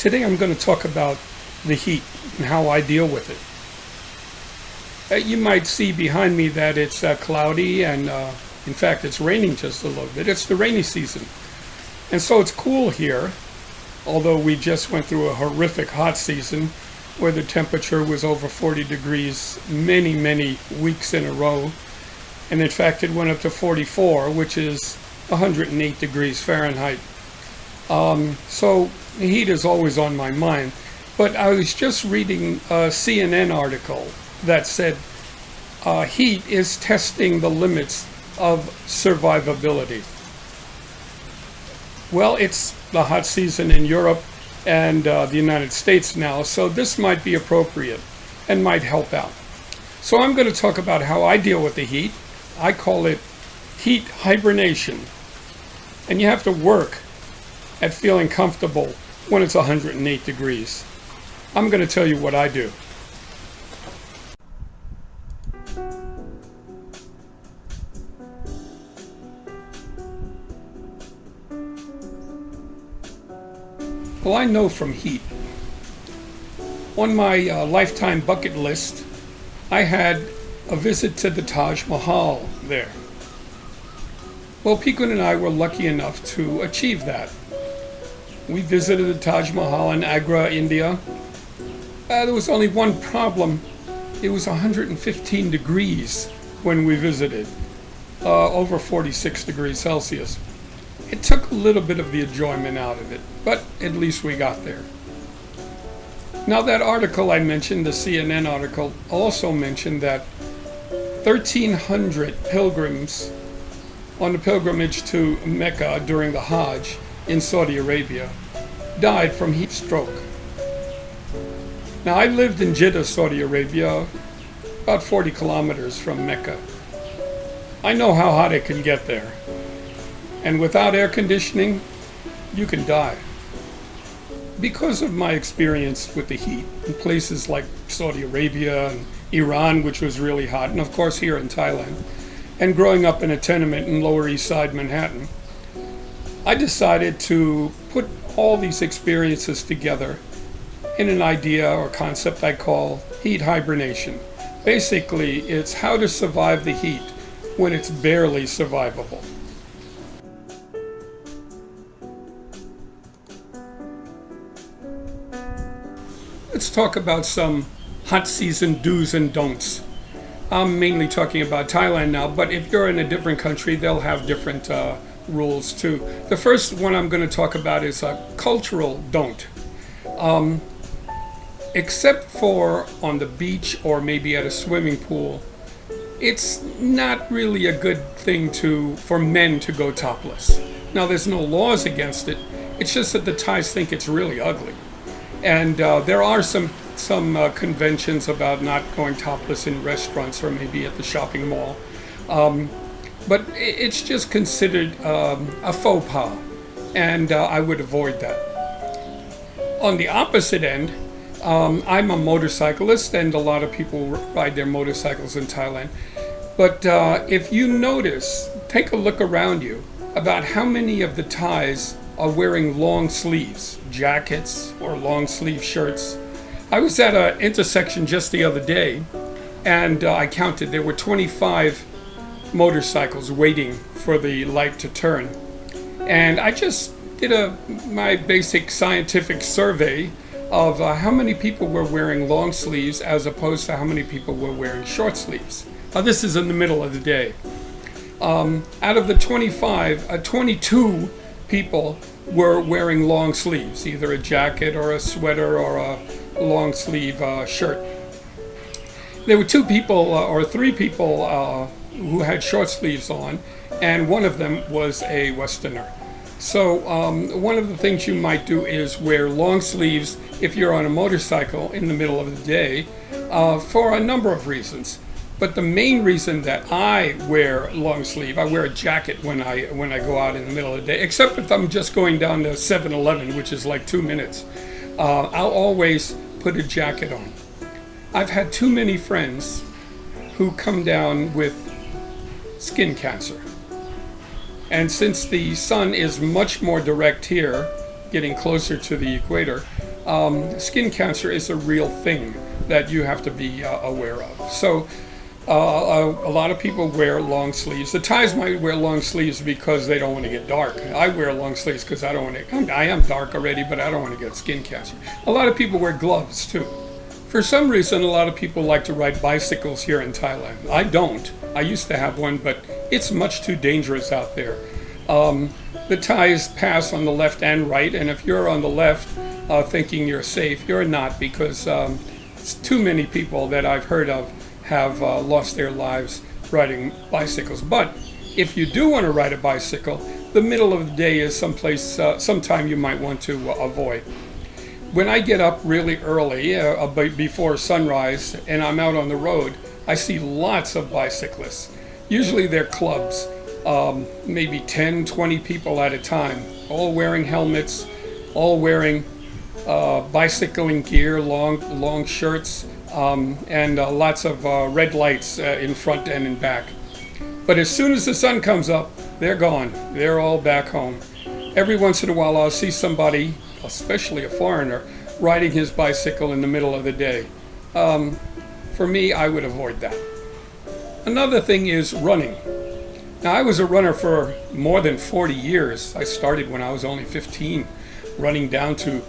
Today I'm going to talk about the heat and how I deal with it. You might see behind me that it's cloudy and in fact it's raining just a little bit. It's the rainy season. And so it's cool here, although we just went through a horrific hot season where the temperature was over 40 degrees many weeks in a row. And in fact it went up to 44, which is 108 degrees Fahrenheit. So the heat is always on my mind. But I was just reading a CNN article that said heat is testing the limits of survivability. Well, it's the hot season in Europe and the United States now, so this might be appropriate and might help out. So I'm going to talk about how I deal with the heat. I call it heat hibernation. And you have to work at feeling comfortable when it's 108 degrees. I'm going to tell you what I do. Well, I know from heat. On my lifetime bucket list, I had a visit to the Taj Mahal there. Well, Pequin and I were lucky enough to achieve that. We visited the Taj Mahal in Agra, India. There was only one problem. It was 115 degrees when we visited, over 46 degrees Celsius. It took a little bit of the enjoyment out of it, but at least we got there. Now that article I mentioned, the CNN article, also mentioned that 1,300 pilgrims on the pilgrimage to Mecca during the Hajj in Saudi Arabia died from heat stroke. Now I lived in Jeddah, Saudi Arabia, about 40 kilometers from Mecca. I know how hot it can get there. And without air conditioning, you can die. Because of my experience with the heat in places like Saudi Arabia and Iran, which was really hot, and of course here in Thailand, and growing up in a tenement in Lower East Side Manhattan, I decided to put all these experiences together in an idea or concept I call heat hibernation. Basically, it's how to survive the heat when it's barely survivable. Let's talk about some hot season do's and don'ts. I'm mainly talking about Thailand now, but if you're in a different country, they'll have different rules too. The first one I'm going to talk about is a cultural don't. Except for on the beach or maybe at a swimming pool, it's not really a good thing for men to go topless. Now there's no laws against it, it's just that the Thais think it's really ugly. And there are some conventions about not going topless in restaurants or maybe at the shopping mall. But it's just considered a faux pas, and I would avoid that. On the opposite end, I'm a motorcyclist, and a lot of people ride their motorcycles in Thailand. But if you notice, take a look around you about how many of the Thais are wearing long sleeves, jackets or long sleeve shirts. I was at an intersection just the other day, and I counted there were 25 motorcycles waiting for the light to turn. And I just did my basic scientific survey of how many people were wearing long sleeves as opposed to how many people were wearing short sleeves. Now this is in the middle of the day. Out of the 25, 22 people were wearing long sleeves, either a jacket or a sweater or a long sleeve shirt. There were 2 people or 3 people who had short sleeves on, and one of them was a Westerner. So one of the things you might do is wear long sleeves if you're on a motorcycle in the middle of the day for a number of reasons. But the main reason that I wear long sleeve, I wear a jacket when I go out in the middle of the day, except if I'm just going down to 7-Eleven, which is like 2 minutes. I'll always put a jacket on. I've had too many friends who come down with skin cancer. And since the sun is much more direct here, getting closer to the equator, skin cancer is a real thing that you have to be aware of. So a lot of people wear long sleeves. The Thais might wear long sleeves because they don't want to get dark. I wear long sleeves because I don't want to. I am dark already, but I don't want to get skin cancer. A lot of people wear gloves too. For some reason, a lot of people like to ride bicycles here in Thailand. I don't. I used to have one, but it's much too dangerous out there. The Thais pass on the left and right, and if you're on the left thinking you're safe, you're not, because it's too many people that I've heard of have lost their lives riding bicycles. But if you do want to ride a bicycle, the middle of the day is sometime you might want to avoid. When I get up really early, before sunrise, and I'm out on the road, I see lots of bicyclists. Usually they're clubs, maybe 10, 20 people at a time, all wearing helmets, all wearing bicycling gear, long shirts, and lots of red lights in front and in back. But as soon as the sun comes up, they're gone. They're all back home. Every once in a while I'll see somebody, especially a foreigner, riding his bicycle in the middle of the day. For me, I would avoid that. Another thing is running. Now, I was a runner for more than 40 years. I started when I was only 15, running down to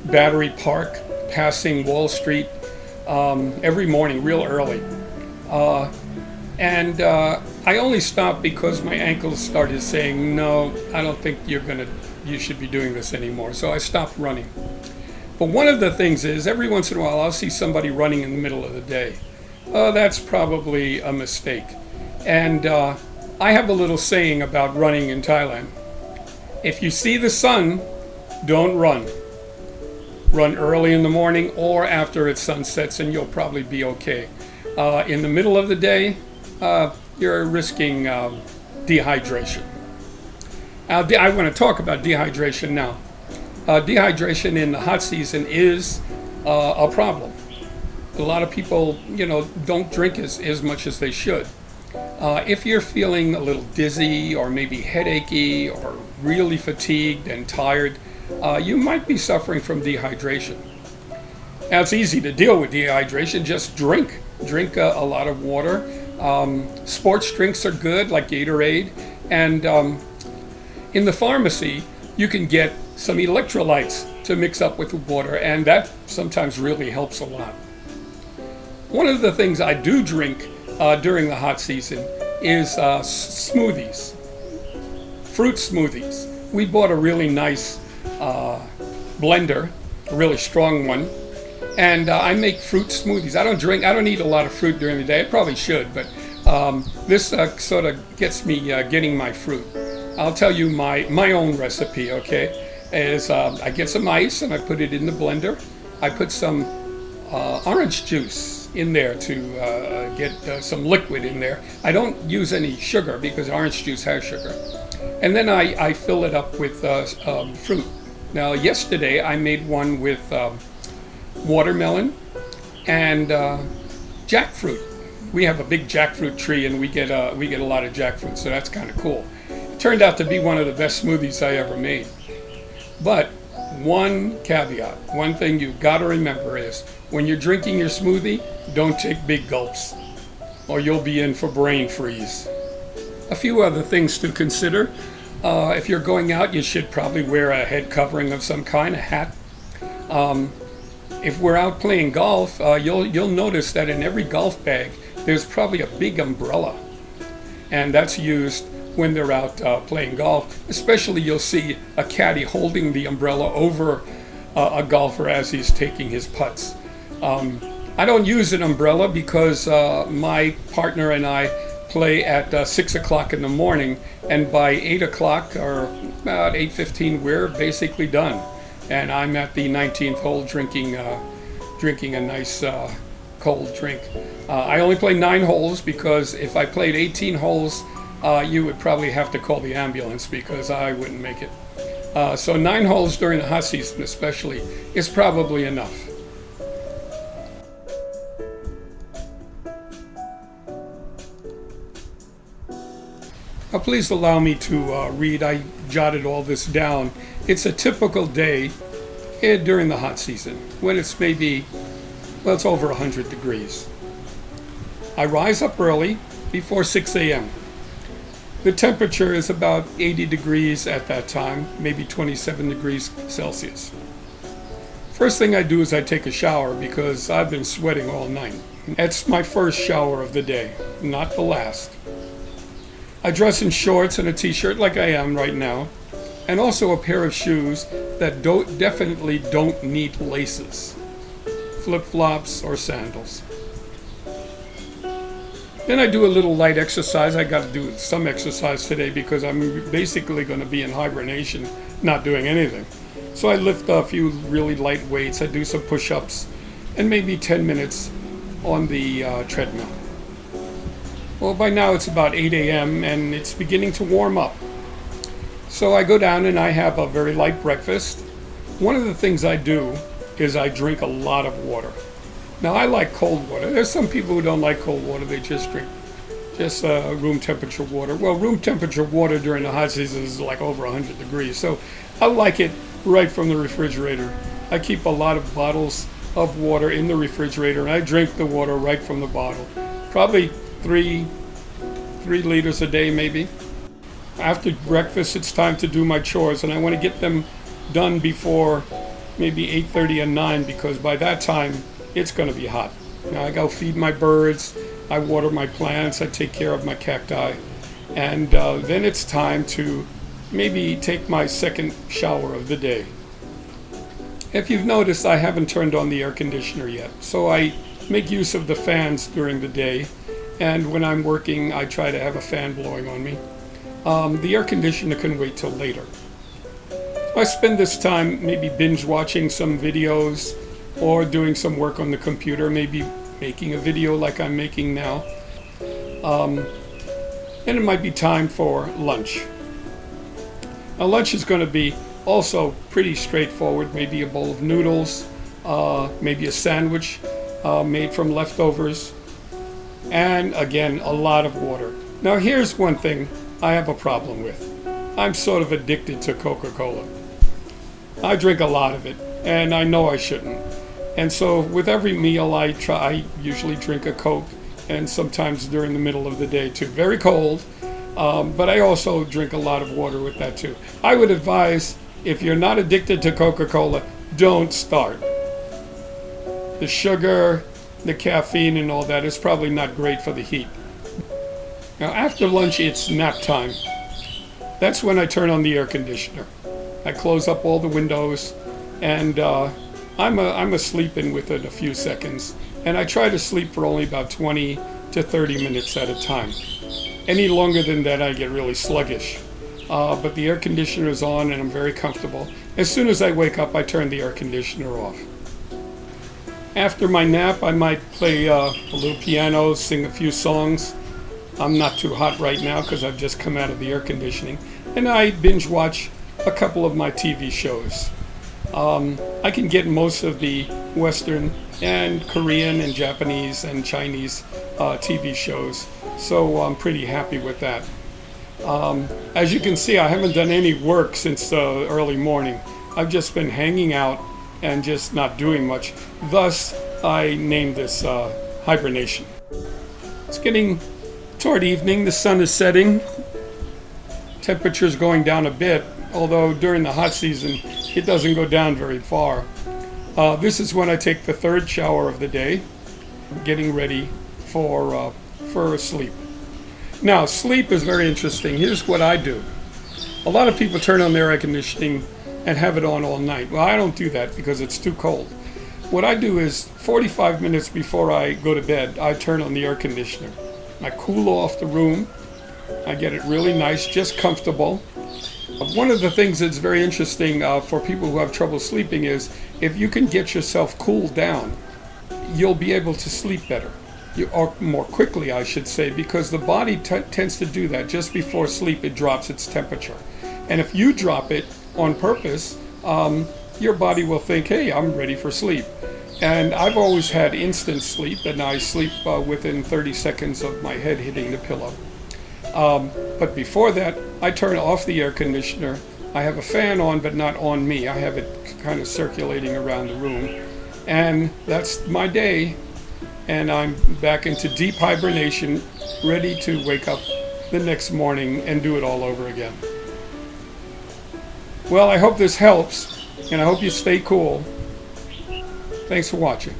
Battery Park, passing Wall Street every morning, real early. I only stopped because my ankles started saying, no, I don't think you should be doing this anymore. So I stopped running. But one of the things is, every once in a while, I'll see somebody running in the middle of the day. That's probably a mistake. And I have a little saying about running in Thailand. If you see the sun, don't run. Run early in the morning or after it sunsets, and you'll probably be okay. In the middle of the day, you're risking dehydration. I want to talk about dehydration now. Dehydration in the hot season is a problem. A lot of people, don't drink as much as they should. If you're feeling a little dizzy or maybe headachy or really fatigued and tired, you might be suffering from dehydration. Now, it's easy to deal with dehydration. Just drink. Drink a lot of water. Sports drinks are good, like Gatorade. And in the pharmacy, you can get some electrolytes to mix up with water, and that sometimes really helps a lot. One of the things I do drink during the hot season is smoothies, fruit smoothies. We bought a really nice blender, a really strong one, and I make fruit smoothies. I don't eat a lot of fruit during the day. I probably should, but this sort of gets me getting my fruit. I'll tell you my own recipe, okay? Is I get some ice and I put it in the blender. I put some orange juice in there to get some liquid in there. I don't use any sugar because orange juice has sugar. And then I fill it up with fruit. Now, yesterday I made one with watermelon and jackfruit. We have a big jackfruit tree, and we get a lot of jackfruit, so that's kind of cool. It turned out to be one of the best smoothies I ever made. But one caveat, one thing you've got to remember is, when you're drinking your smoothie, don't take big gulps, or you'll be in for brain freeze. A few other things to consider. If you're going out, you should probably wear a head covering of some kind, a hat. If we're out playing golf, you'll notice that in every golf bag, there's probably a big umbrella, and that's used when they're out playing golf. Especially, you'll see a caddy holding the umbrella over a golfer as he's taking his putts. I don't use an umbrella because my partner and I play at 6 o'clock in the morning, and by 8 o'clock or about 8:15 we're basically done, and I'm at the 19th hole drinking a nice cold drink. I only play 9 holes because if I played 18 holes, you would probably have to call the ambulance because I wouldn't make it. So 9 holes during the hot season especially is probably enough. Now, please allow me to read. I jotted all this down. It's a typical day during the hot season, when it's maybe, well, it's over 100 degrees. I rise up early, before 6 a.m. The temperature is about 80 degrees at that time, maybe 27 degrees Celsius. First thing I do is I take a shower because I've been sweating all night. That's my first shower of the day, not the last. I dress in shorts and a t-shirt like I am right now, and also a pair of shoes that definitely don't need laces, flip-flops or sandals. Then I do a little light exercise. I got to do some exercise today because I'm basically going to be in hibernation, not doing anything. So I lift a few really light weights. I do some push-ups and maybe 10 minutes on the treadmill. Well, by now it's about 8 a.m. and it's beginning to warm up. So I go down and I have a very light breakfast. One of the things I do is I drink a lot of water. Now, I like cold water. There's some people who don't like cold water. They just drink room temperature water. Well, room temperature water during the hot season is like over 100 degrees. So I like it right from the refrigerator. I keep a lot of bottles of water in the refrigerator, and I drink the water right from the bottle. Probably 3 liters a day, maybe. After breakfast, it's time to do my chores, and I want to get them done before maybe 8:30 and 9, because by that time, it's going to be hot. Now I go feed my birds, I water my plants, I take care of my cacti, and then it's time to maybe take my second shower of the day. If you've noticed, I haven't turned on the air conditioner yet, so I make use of the fans during the day, and when I'm working, I try to have a fan blowing on me. The air conditioner can wait till later. I spend this time maybe binge watching some videos, or doing some work on the computer, maybe making a video like I'm making now. And it might be time for lunch. Now, lunch is going to be also pretty straightforward, maybe a bowl of noodles, maybe a sandwich made from leftovers, and again, a lot of water. Now, here's one thing I have a problem with. I'm sort of addicted to Coca-Cola. I drink a lot of it, and I know I shouldn't. And so with every meal I usually drink a Coke, and sometimes during the middle of the day too. Very cold, but I also drink a lot of water with that too. I would advise, if you're not addicted to Coca-Cola, don't start. The sugar, the caffeine and all that is probably not great for the heat. Now after lunch it's nap time. That's when I turn on the air conditioner. I close up all the windows, and I'm asleep in within a few seconds, and I try to sleep for only about 20 to 30 minutes at a time. Any longer than that, I get really sluggish. But the air conditioner is on, and I'm very comfortable. As soon as I wake up, I turn the air conditioner off. After my nap, I might play a little piano, sing a few songs. I'm not too hot right now because I've just come out of the air conditioning. And I binge watch a couple of my TV shows. I can get most of the Western and Korean and Japanese and Chinese TV shows, so I'm pretty happy with that. As you can see, I haven't done any work since early morning. I've just been hanging out and just not doing much. Thus, I named this hibernation. It's getting toward evening, the sun is setting, temperature's going down a bit, although during the hot season it doesn't go down very far. This is when I take the third shower of the day, getting ready for sleep. Now, sleep is very interesting. Here's what I do. A lot of people turn on their air conditioning and have it on all night. Well, I don't do that because it's too cold. What I do is 45 minutes before I go to bed, I turn on the air conditioner. I cool off the room. I get it really nice, just comfortable. One of the things that's very interesting for people who have trouble sleeping is if you can get yourself cooled down, you'll be able to sleep better. Or more quickly, I should say, because the body tends to do that. Just before sleep, it drops its temperature. And if you drop it on purpose, your body will think, hey, I'm ready for sleep. And I've always had instant sleep, and I sleep within 30 seconds of my head hitting the pillow. But before that, I turn off the air conditioner, I have a fan on, but not on me. I have it kind of circulating around the room. And that's my day. And I'm back into deep hibernation, ready to wake up the next morning and do it all over again. Well, I hope this helps, and I hope you stay cool. Thanks for watching.